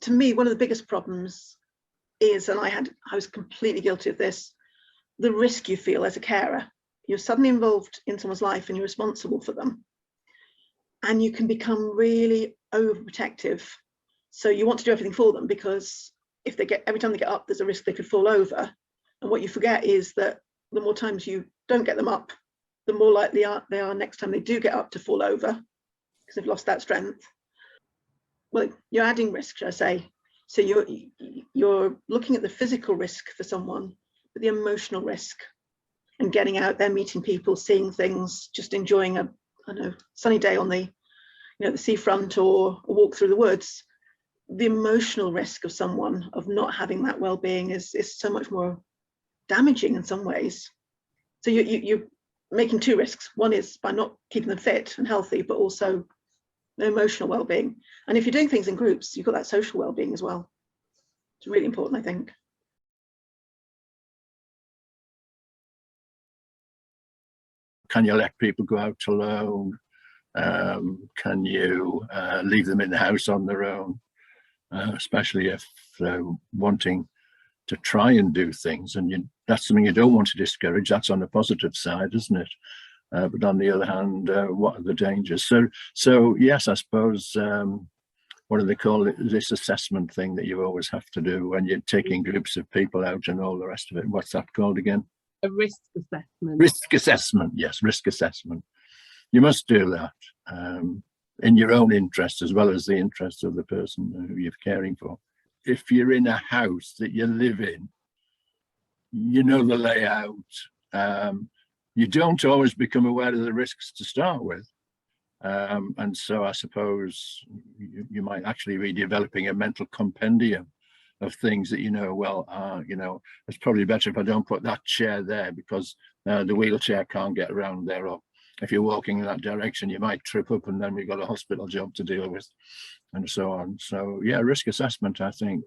to me, one of the biggest problems is, and I was completely guilty of this, the risk you feel as a carer. You're suddenly involved in someone's life and you're responsible for them. And you can become really overprotective. So you want to do everything for them, because if every time they get up, there's a risk they could fall over. And what you forget is that the more times you don't get them up, the more likely they are next time they do get up to fall over, because they've lost that strength. Well, you're adding risk, should I say. So you're looking at the physical risk for someone, but the emotional risk, and getting out there, meeting people, seeing things, just enjoying a sunny day on the seafront or a walk through the woods. The emotional risk of someone of not having that well-being is so much more damaging in some ways. So you're making two risks. One is by not keeping them fit and healthy, but also the emotional well-being. And if you're doing things in groups, you've got that social well-being as well. It's really important, I think. Can you let people go out alone? Can you leave them in the house on their own? Especially if they're wanting to try and do things, and that's something you don't want to discourage. That's on the positive side, isn't it? But on the other hand, what are the dangers? So yes, I suppose what do they call it? This assessment thing that you always have to do when you're taking groups of people out and all the rest of it. What's that called again? A risk assessment. Risk assessment, yes, risk assessment. You must do that in your own interest as well as the interest of the person who you're caring for. If you're in a house that you live in, you know the layout. You don't always become aware of the risks to start with. And so I suppose you might actually be developing a mental compendium of things that it's probably better if I don't put that chair there because the wheelchair can't get around there, or if you're walking in that direction you might trip up and then we've got a hospital job to deal with, and so on. So yeah, risk assessment, I think,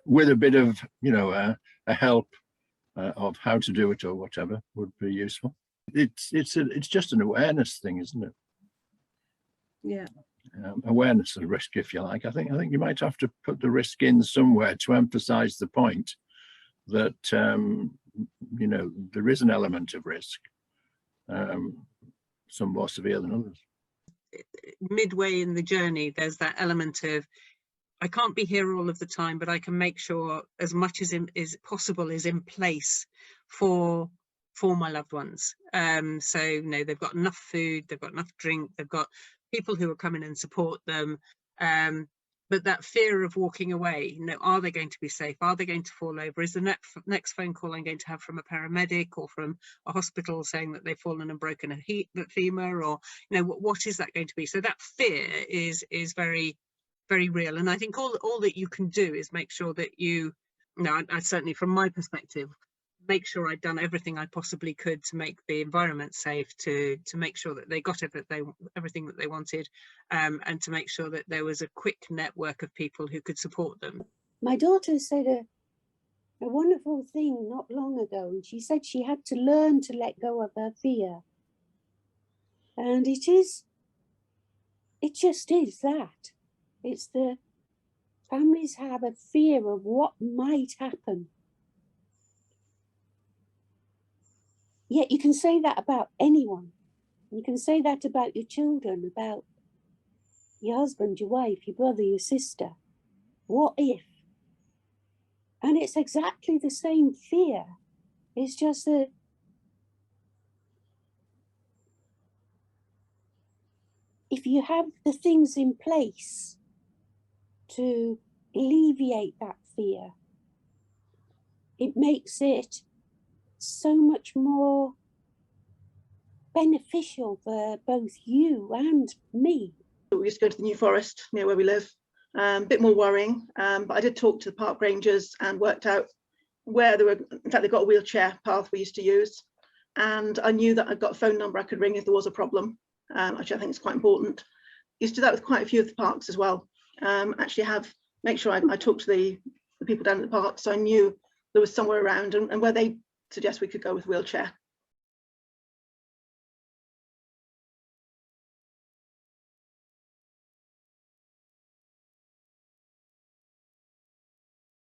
with a bit of a help of how to do it or whatever, would be useful. It's just an awareness thing, isn't it? Yeah. Awareness of risk, if you like. I think you might have to put the risk in somewhere to emphasize the point that there is an element of risk, some more severe than others. Midway in the journey, there's that element of, I can't be here all of the time, but I can make sure as much as is possible is in place for my loved ones. So they've got enough food, they've got enough drink, they've got people who will come in and support them. But that fear of walking away, are they going to be safe? Are they going to fall over? Is the next phone call I'm going to have from a paramedic or from a hospital saying that they've fallen and broken a femur, or what is that going to be? So that fear is very, very real. And I think all that you can do is make sure that I certainly, from my perspective, make sure I'd done everything I possibly could to make the environment safe, to make sure that they got everything that they wanted, and to make sure that there was a quick network of people who could support them. My daughter said a wonderful thing not long ago, and she said she had to learn to let go of her fear. And it just is that. It's the families have a fear of what might happen. Yet you can say that about anyone. You can say that about your children, about your husband, your wife, your brother, your sister. What if? And it's exactly the same fear. It's just that if you have the things in place to alleviate that fear, it makes it so much more beneficial for both you and me. We used to go to the New Forest near where we live. A bit more worrying, but I did talk to the park rangers and worked out where there were. In fact, they've got a wheelchair path we used to use, and I knew that I'd got a phone number I could ring if there was a problem. Actually, I think it's quite important. Used to do that with quite a few of the parks as well. Make sure I talked to the people down at the park, so I knew there was somewhere around and where they suggest we could go with wheelchair.